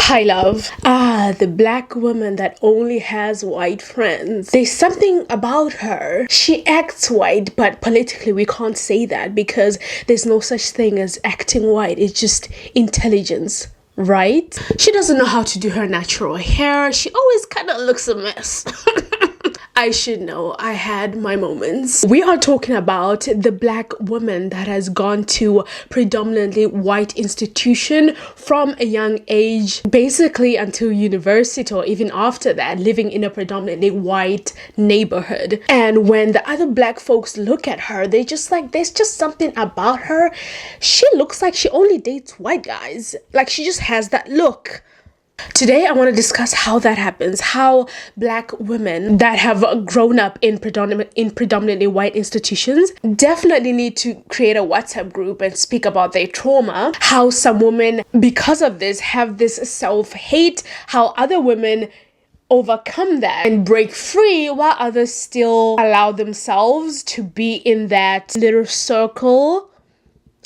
Hi love. The black woman that only has white friends. There's something about her. She acts white, but politically we can't say that because there's no such thing as acting white. It's just intelligence, right? She doesn't know how to do her natural hair. She always kind of looks a mess. I should know, I had my moments. We are talking about the black woman that has gone to predominantly white institution from a young age, basically until university or even after that, living in a predominantly white neighborhood. And when the other black folks look at her, they just like, there's just something about her. She looks like she only dates white guys. Like she just has that look. Today, I want to discuss how that happens, how black women that have grown up in predominantly white institutions definitely need to create a WhatsApp group and speak about their trauma, how some women, because of this, have this self-hate, how other women overcome that and break free while others still allow themselves to be in that little circle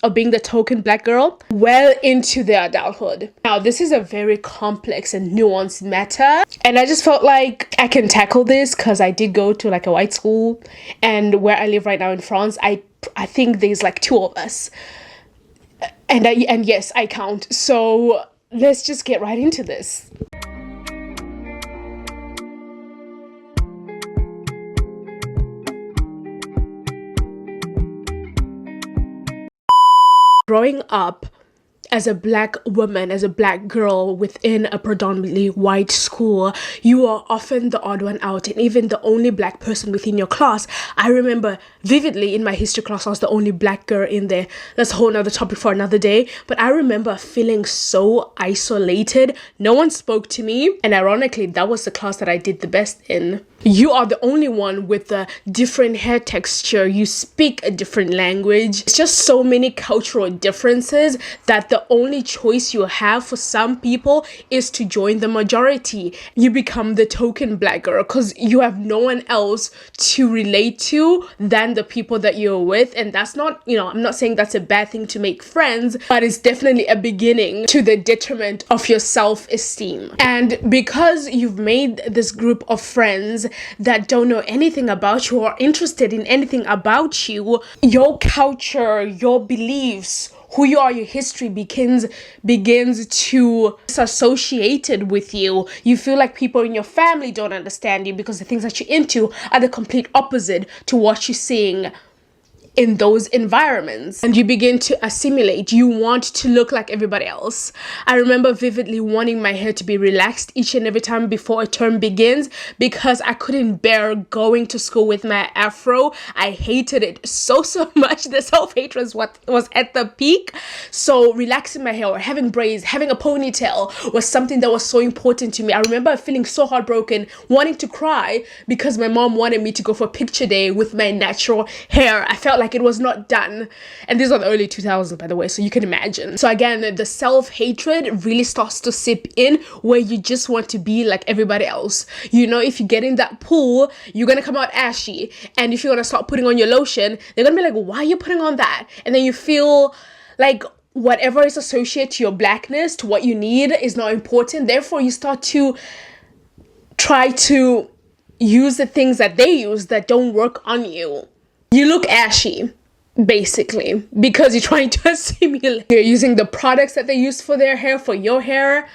of being the token black girl well into their adulthood. Now, this is a very complex and nuanced matter, and I just felt like I can tackle this because I did go to like a white school, and where I live right now in France, I think there's like 2 of us, and yes, I count. So let's just get right into this. Growing up as a black woman, as a black girl within a predominantly white school, you are often the odd one out and even the only black person within your class. I remember vividly in my history class, I was the only black girl in there. That's a whole nother topic for another day. But I remember feeling so isolated. No one spoke to me. And ironically, that was the class that I did the best in. You are the only one with a different hair texture. You speak a different language. It's just so many cultural differences that the only choice you have for some people is to join the majority. You become the token black girl because you have no one else to relate to than the people that you're with. And that's not, I'm not saying that's a bad thing to make friends, but it's definitely a beginning to the detriment of your self-esteem. And because you've made this group of friends that don't know anything about you or interested in anything about you, your culture, your beliefs, who you are, your history begins to associated with you. You feel like people in your family don't understand you because the things that you're into are the complete opposite to what you're seeing in those environments, and you begin to assimilate. You want to look like everybody else. I remember vividly wanting my hair to be relaxed each and every time before a term begins because I couldn't bear going to school with my afro. I hated it so much. The self-hate was at the peak. So relaxing my hair or having braids, having a ponytail was something that was so important to me. I remember feeling so heartbroken, wanting to cry because my mom wanted me to go for picture day with my natural hair. I felt like it was not done. And these are the early 2000s, by the way, so you can imagine. So again, the self-hatred really starts to seep in where you just want to be like everybody else. If you get in that pool, you're gonna come out ashy. And if you're gonna start putting on your lotion, they're gonna be like, why are you putting on that? And then you feel like whatever is associated to your blackness, to what you need, is not important. Therefore, you start to try to use the things that they use that don't work on you. You look ashy, basically, because you're trying to assimilate. You're using the products that they use for their hair, for your hair,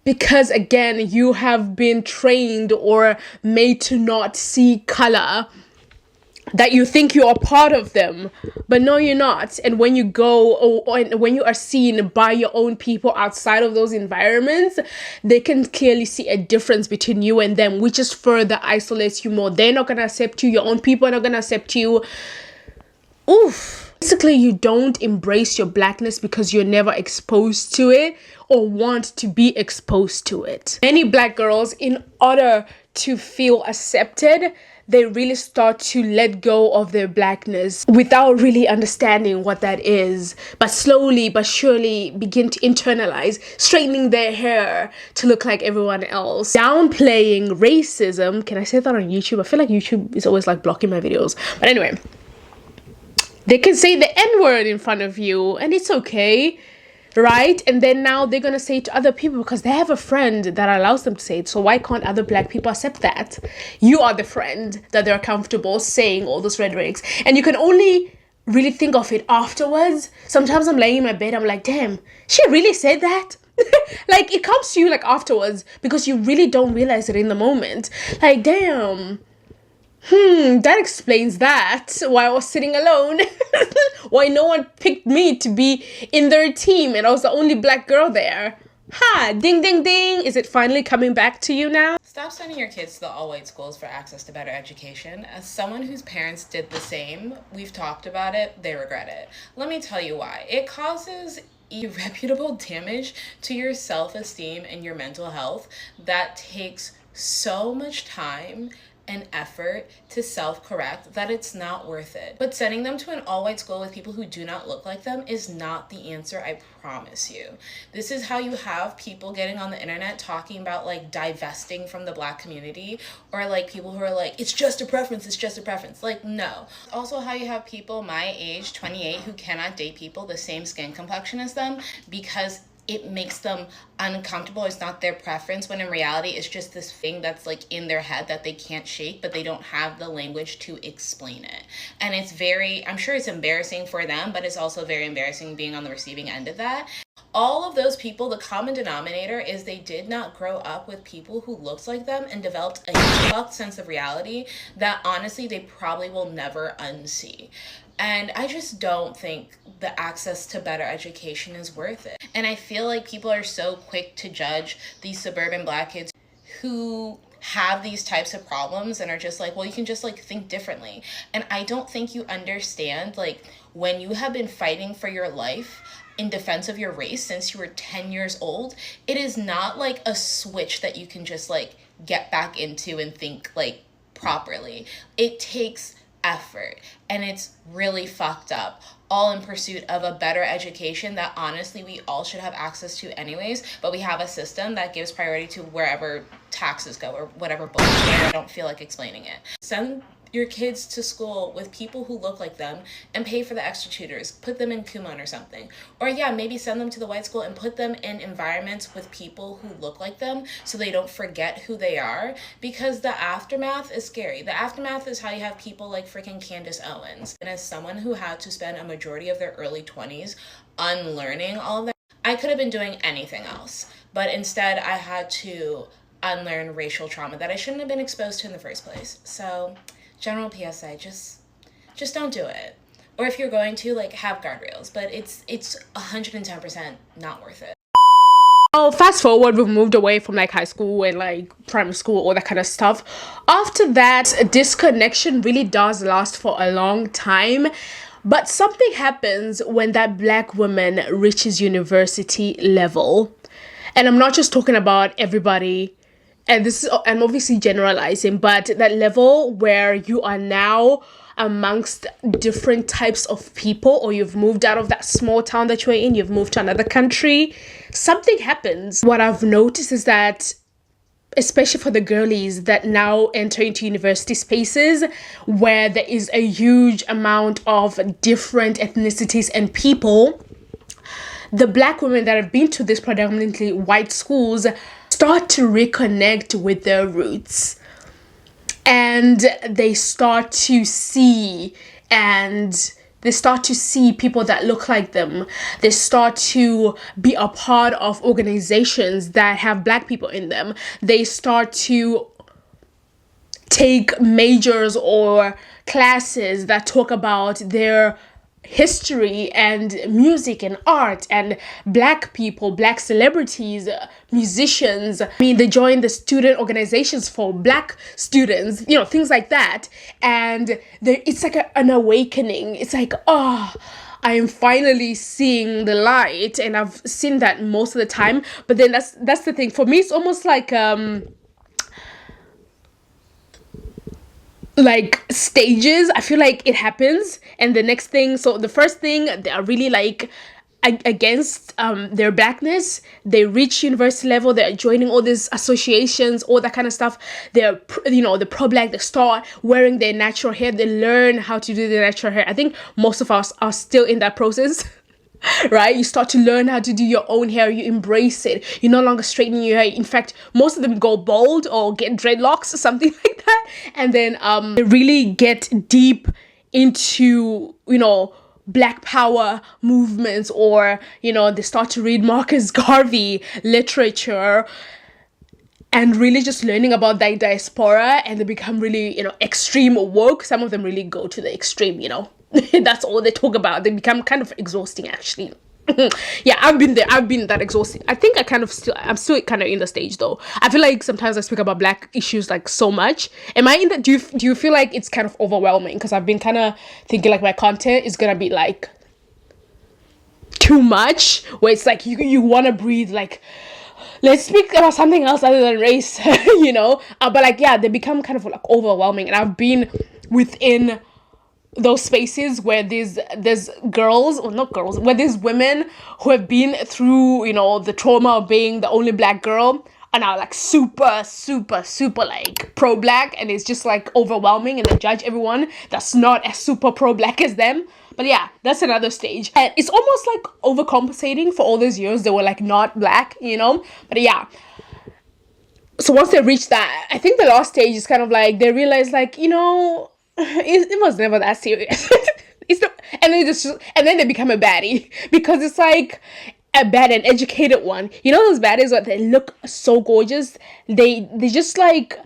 because again, you have been trained or made to not see color, that you think you are part of them, but no, you're not. And when you go or when you are seen by your own people outside of those environments, they can clearly see a difference between you and them, which just further isolates you more. They're not going to accept you. Your own people are not going to accept you. Oof. Basically, you don't embrace your blackness because you're never exposed to it or want to be exposed to it. Many black girls, in order to feel accepted, they really start to let go of their blackness without really understanding what that is, but slowly but surely begin to internalize, straightening their hair to look like everyone else, downplaying racism. Can I say that on YouTube? I feel like YouTube is always like blocking my videos. But anyway, they can say the N-word in front of you and it's okay. right? And then now they're gonna say it to other people because they have a friend that allows them to say it. So why can't other black people accept that? You are the friend that they're comfortable saying all those rhetorics, and you can only really think of it afterwards. Sometimes I'm laying in my bed, I'm like, damn, she really said that. Like, it comes to you like afterwards because you really don't realize it in the moment. Like, damn, that explains that. Why I was sitting alone. Why no one picked me to be in their team and I was the only black girl there. Ha! Ding, ding, ding. Is it finally coming back to you now? Stop sending your kids to the all-white schools for access to better education. As someone whose parents did the same, we've talked about it, they regret it. Let me tell you why. It causes irreparable damage to your self-esteem and your mental health that takes so much time and effort to self-correct that it's not worth it. But sending them to an all-white school with people who do not look like them is not the answer, I promise you. This is how you have people getting on the internet talking about like divesting from the black community, or like people who are like, it's just a preference, it's just a preference. Like, no. Also how you have people my age, 28, who cannot date people the same skin complexion as them because it makes them uncomfortable. It's not their preference, when in reality it's just this thing that's like in their head that they can't shake, but they don't have the language to explain it. And it's very, I'm sure it's embarrassing for them, but it's also very embarrassing being on the receiving end of that. All of those people, the common denominator is they did not grow up with people who looked like them and developed a fucked sense of reality that honestly they probably will never unsee. And I just don't think the access to better education is worth it. And I feel like people are so quick to judge these suburban black kids who have these types of problems and are just like, well, you can just like think differently. And I don't think you understand, like, when you have been fighting for your life in defense of your race since you were 10 years old, it is not like a switch that you can just like get back into and think like properly. It takes effort, and it's really fucked up, all in pursuit of a better education that honestly we all should have access to anyways, but we have a system that gives priority to wherever taxes go or whatever bullshit. I don't feel like explaining it. Send your kids to school with people who look like them and pay for the extra tutors. Put them in Kumon or something. Or yeah, maybe send them to the white school and put them in environments with people who look like them so they don't forget who they are, because the aftermath is scary. The aftermath is how you have people like freaking Candace Owens. And as someone who had to spend a majority of their early 20s unlearning all of that, I could have been doing anything else. But instead I had to unlearn racial trauma that I shouldn't have been exposed to in the first place. So general PSA, just don't do it. Or if you're going to, like, have guardrails, but it's 110% not worth it. Oh, fast forward, we've moved away from like high school and like primary school, all that kind of stuff. After that, disconnection really does last for a long time. But something happens when that black woman reaches university level. And I'm not just talking about everybody, and this is, I'm obviously generalizing, but that level where you are now amongst different types of people, or you've moved out of that small town that you're in, you've moved to another country, something happens. What I've noticed is that, especially for the girlies that now enter into university spaces where there is a huge amount of different ethnicities and people, the black women that have been to these predominantly white schools start to reconnect with their roots, and they start to see people that look like them. They start to be a part of organizations that have black people in them. They start to take majors or classes that talk about their history and music and art and black people, black celebrities, musicians. I mean, they join the student organizations for black students, you know, things like that. And it's like an awakening. It's like, oh, I am finally seeing the light. And I've seen that most of the time. But then that's the thing. For me, it's almost like stages. I feel like it happens, and the next thing, so the first thing, they are really like against their blackness. They reach university level, they're joining all these associations, all that kind of stuff. They're, you know, the pro-black, they start wearing their natural hair, they learn how to do their natural hair. I think most of us are still in that process. right? You start to learn how to do your own hair. You embrace it. You're no longer straightening your hair. In fact, most of them go bald or get dreadlocks or something like that. And then they really get deep into, Black power movements, or, they start to read Marcus Garvey literature and really just learning about that diaspora, and they become really, extreme woke. Some of them really go to the extreme, That's all they talk about. They become kind of exhausting, actually. Yeah, I've been there. I've been that exhausting. I think I'm still kind of in the stage though. I feel like sometimes I speak about Black issues like so much. Am I in that? Do you feel like it's kind of overwhelming? Because I've been kind of thinking like my content is gonna be like too much, where it's like you want to breathe like, let's speak about something else other than race, but like, yeah, they become kind of like overwhelming. And I've been within those spaces where there's girls, or not girls, where there's women who have been through, the trauma of being the only Black girl, are now like super, super, super like pro-Black, and it's just like overwhelming, and they judge everyone that's not as super pro-Black as them. But yeah, that's another stage. And it's almost like overcompensating for all those years they were like not Black, But yeah. So once they reach that, I think the last stage is kind of like they realize like, it was never that serious. It's not, and then they become a baddie, because it's like a bad and educated one. Those baddies where they look so gorgeous. They just like,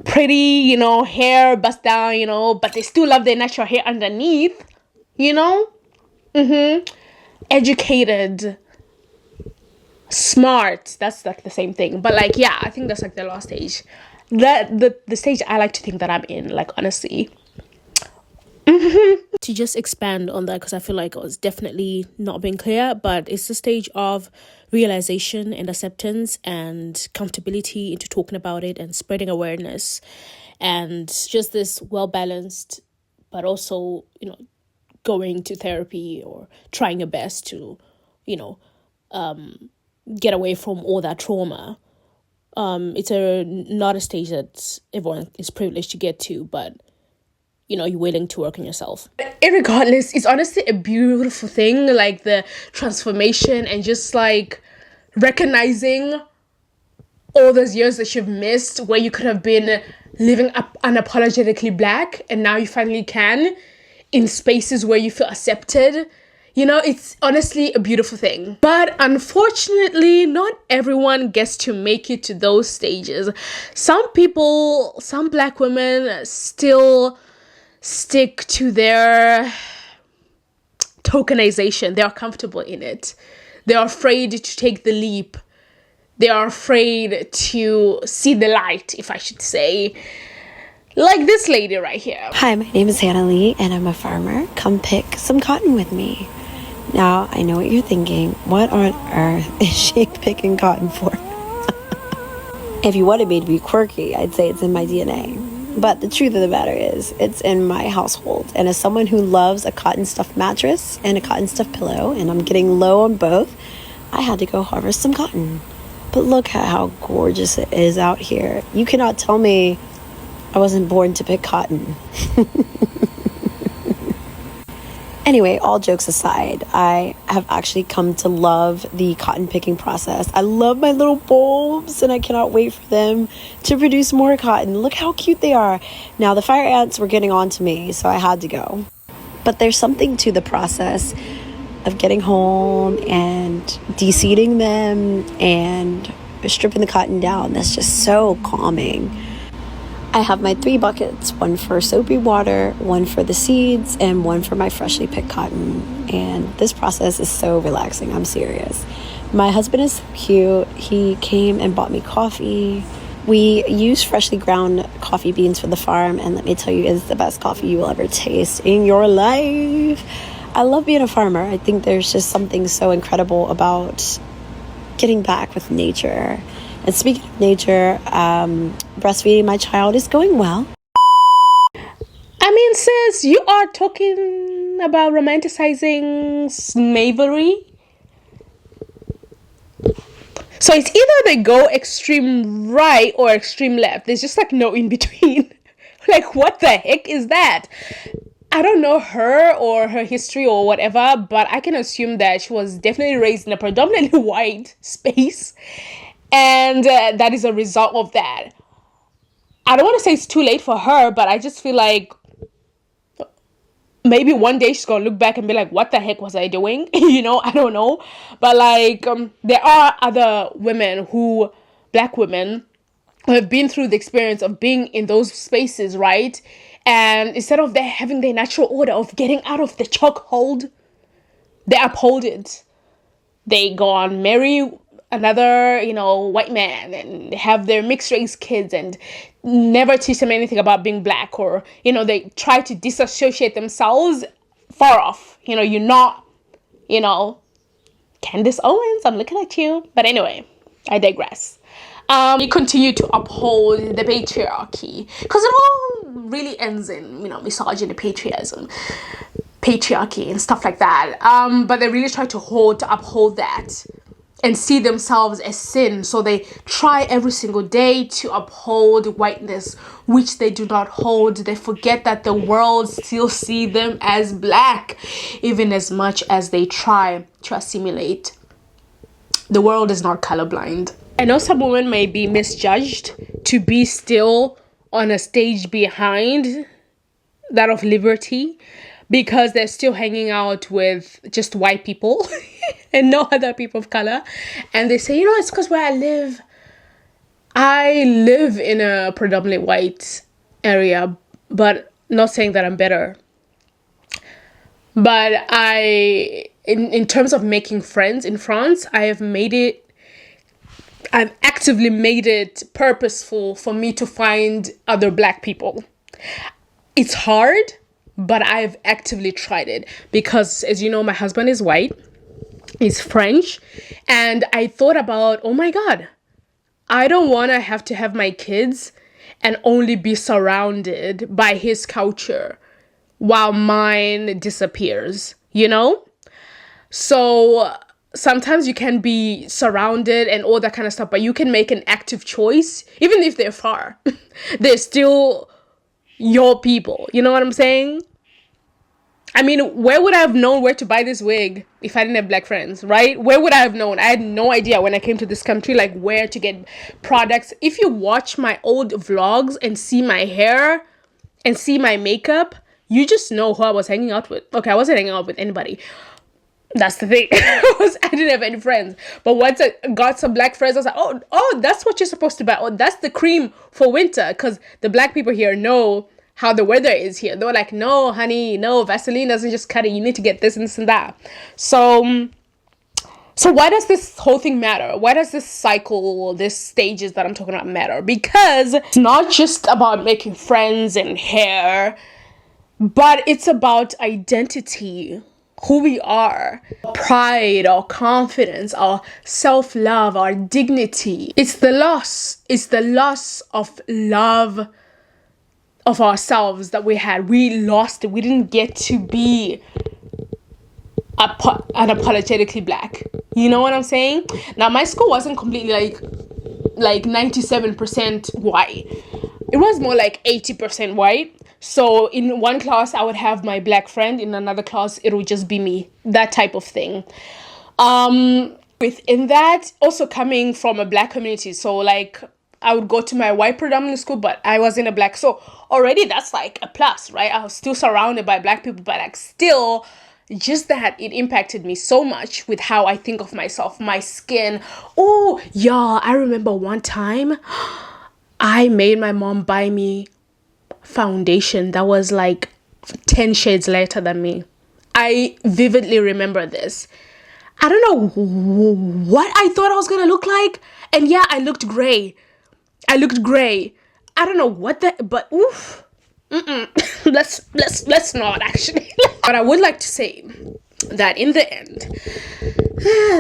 pretty, hair bust down, but they still love their natural hair underneath, educated, smart. That's like the same thing. But like, yeah, I think that's like the last stage. The stage I like to think that I'm in, like, honestly. To just expand on that, because I feel like it was definitely not being clear, but it's the stage of realization and acceptance and comfortability into talking about it and spreading awareness, and just this well-balanced, but also, going to therapy or trying your best to, get away from all that trauma. It's not a stage that everyone is privileged to get to, but you're willing to work on yourself. Irregardless, it's honestly a beautiful thing, like the transformation and just like recognizing all those years that you've missed, where you could have been living up unapologetically Black, and now you finally can, in spaces where you feel accepted. It's honestly a beautiful thing. But unfortunately, not everyone gets to make it to those stages. Some people, some Black women still stick to their tokenization. They are comfortable in it. They are afraid to take the leap. They are afraid to see the light, if I should say. Like this lady right here. Hi, my name is Hannah Lee, and I'm a farmer. Come pick some cotton with me. Now, I know what you're thinking. What on earth is she picking cotton for? If you wanted me to be quirky, I'd say it's in my DNA. But the truth of the matter is, it's in my household. And as someone who loves a cotton stuffed mattress and a cotton stuffed pillow, and I'm getting low on both, I had to go harvest some cotton. But look at how gorgeous it is out here. You cannot tell me I wasn't born to pick cotton. Anyway, all jokes aside, I have actually come to love the cotton picking process. I love my little bulbs, and I cannot wait for them to produce more cotton. Look how cute they are. Now, the fire ants were getting on to me, so I had to go. But there's something to the process of getting home and de-seeding them and stripping the cotton down. That's just so calming. I have my 3 buckets, one for soapy water, one for the seeds, and one for my freshly picked cotton. And this process is so relaxing, I'm serious. My husband is so cute. He came and bought me coffee. We use freshly ground coffee beans from the farm, and let me tell you, it's the best coffee you will ever taste in your life. I love being a farmer. I think there's just something so incredible about getting back with nature. And speaking of nature, breastfeeding my child is going well. I mean, sis, you are talking about romanticizing slavery. So it's either they go extreme right or extreme left. There's just like no in between. Like, what the heck is that? I don't know her or her history or whatever, but I can assume that she was definitely raised in a predominantly white space, and that is a result of that. I don't want to say it's too late for her, but I just feel like maybe one day she's gonna look back and be like, what the heck was I doing? I don't know. But like, there are other black women who have been through the experience of being in those spaces, right? And instead of having their natural order of getting out of the chokehold, they uphold it. They go on marry another, white man, and have their mixed race kids and never teach them anything about being black, or, they try to disassociate themselves far off. You're not, Candace Owens, I'm looking at you. But anyway, I digress. We continue to uphold the patriarchy because it all really ends in, misogyny, patriarchy and stuff like that. But they really try to uphold that and see themselves as sin. So they try every single day to uphold whiteness, which they do not hold. They forget that the world still see them as black, even as much as they try to assimilate. The world is not colorblind. I know some women may be misjudged to be still on a stage behind that of liberty because they're still hanging out with just white people and no other people of color. And they say, it's because where I live in a predominantly white area, but not saying that I'm better. But in terms of making friends in France, I've actively made it purposeful for me to find other black people. It's hard, but I've actively tried it because, as you know, my husband is white, he's French, and I thought about, oh my God, I don't want to have my kids and only be surrounded by his culture while mine disappears, So sometimes you can be surrounded and all that kind of stuff, but you can make an active choice, even if they're far. They're still your people. You know what I'm saying? I mean, where would I have known where to buy this wig if I didn't have black friends, right? Where would I have known? I had no idea when I came to this country, like where to get products. If you watch my old vlogs and see my hair and see my makeup, you just know who I was hanging out with. Okay, I wasn't hanging out with anybody. That's the thing. I didn't have any friends. But once I got some black friends, I was like, oh, that's what you're supposed to buy. Oh, that's the cream for winter. Because the black people here know how the weather is here. They were like, no, honey, no, Vaseline doesn't just cut it. You need to get this and this and that. So why does this whole thing matter? Why does this cycle, this stages that I'm talking about matter? Because it's not just about making friends and hair, but it's about identity. Who we are, pride, our confidence, our self-love, our dignity. It's the loss of love of ourselves that we had. We lost it. We didn't get to be unapologetically black. You know what I'm saying? Now, my school wasn't completely like 97% white. It was more like 80% white. So in one class, I would have my black friend. In another class, it would just be me. That type of thing. Within that, also coming from a black community. So like, I would go to my white predominant school, but I was in a black. So already that's like a plus, right? I was still surrounded by black people, but like still, just that it impacted me so much with how I think of myself, my skin. Oh, y'all, I remember one time I made my mom buy me foundation that was like 10 shades lighter than me. I vividly remember this. I don't know what I thought I was gonna look like, and yeah, I looked gray. I don't know what that, but oof. Let's not actually. But I would like to say that in the end,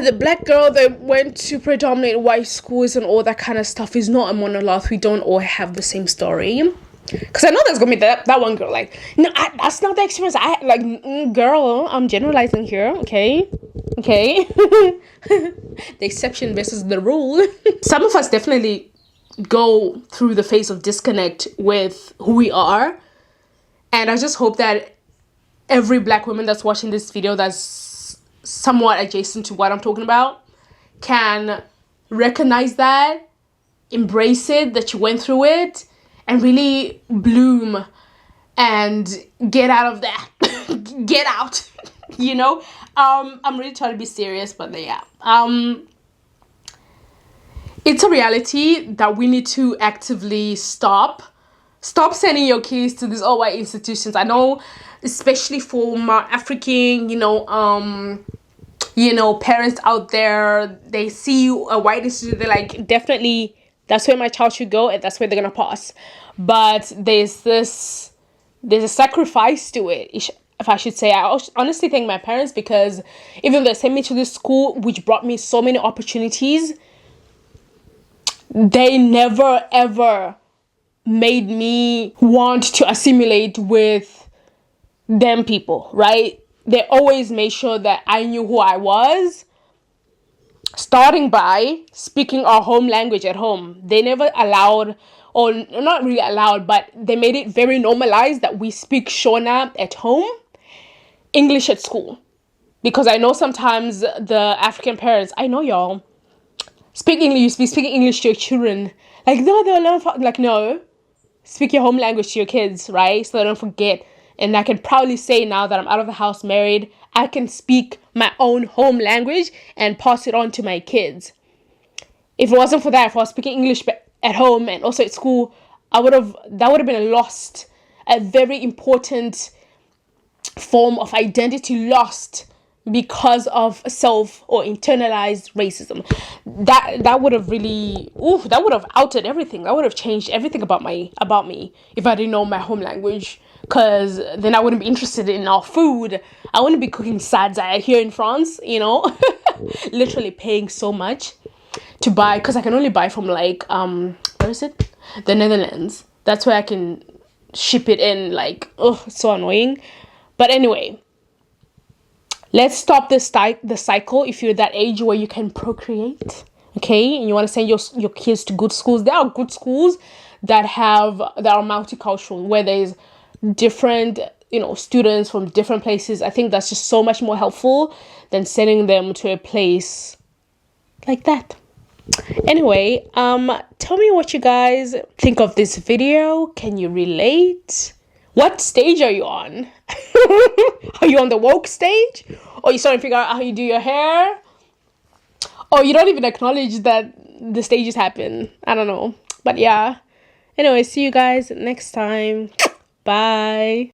the black girl that went to predominant white schools and all that kind of stuff is not a monolith. We don't all have the same story. Because I know there's gonna be that one girl like, no, that's not the experience I had. Like, girl, I'm generalizing here, okay? The exception versus the rule. Some of us definitely go through the phase of disconnect with who we are, and I just hope that every black woman that's watching this video that's somewhat adjacent to what I'm talking about can recognize that, embrace it, that you went through it, and really bloom and get out of that. Get out. You know? I'm really trying to be serious, but yeah. It's a reality that we need to actively stop sending your kids to these all white institutions. I know, especially for my African, parents out there, they see a white institution, they're like, definitely that's where my child should go and that's where they're gonna pass. But there's a sacrifice to it, if I should say. I honestly thank my parents, because even though they sent me to this school which brought me so many opportunities, they never ever made me want to assimilate with them people, right? They always made sure that I knew who I was, starting by speaking our home language at home. They never allowed, or not really allowed, but they made it very normalized that we speak Shona at home, English at school. Because I know sometimes the African parents, I know y'all, speak English, you be speaking English to your children. Like, no, they'll learn, like, no. Speak your home language to your kids, right? So they don't forget. And I can proudly say now that I'm out of the house, married, I can speak my own home language and pass it on to my kids. If it wasn't for that, if I was speaking English at home and also at school, that would have been a very important form of identity lost because of self or internalized racism. That would have really, that would have outed everything. That would have changed everything about me if I didn't know my home language. Because then I wouldn't be interested in our food. I wouldn't be cooking sadza here in France, literally paying so much to buy, because I can only buy from like where is it, the Netherlands. That's where I can ship it in. Like, it's so annoying. But anyway, let's stop the cycle. If you're that age where you can procreate, okay, and you want to send your kids to good schools, there are good schools that are multicultural, where there's different students from different places. I think that's just so much more helpful than sending them to a place like that. Anyway, tell me what you guys think of this video. Can you relate? What stage are you on? Are you on the woke stage? Or you starting to figure out how you do your hair? Or you don't even acknowledge that the stages happen? I don't know. But yeah. Anyway, see you guys next time. Bye.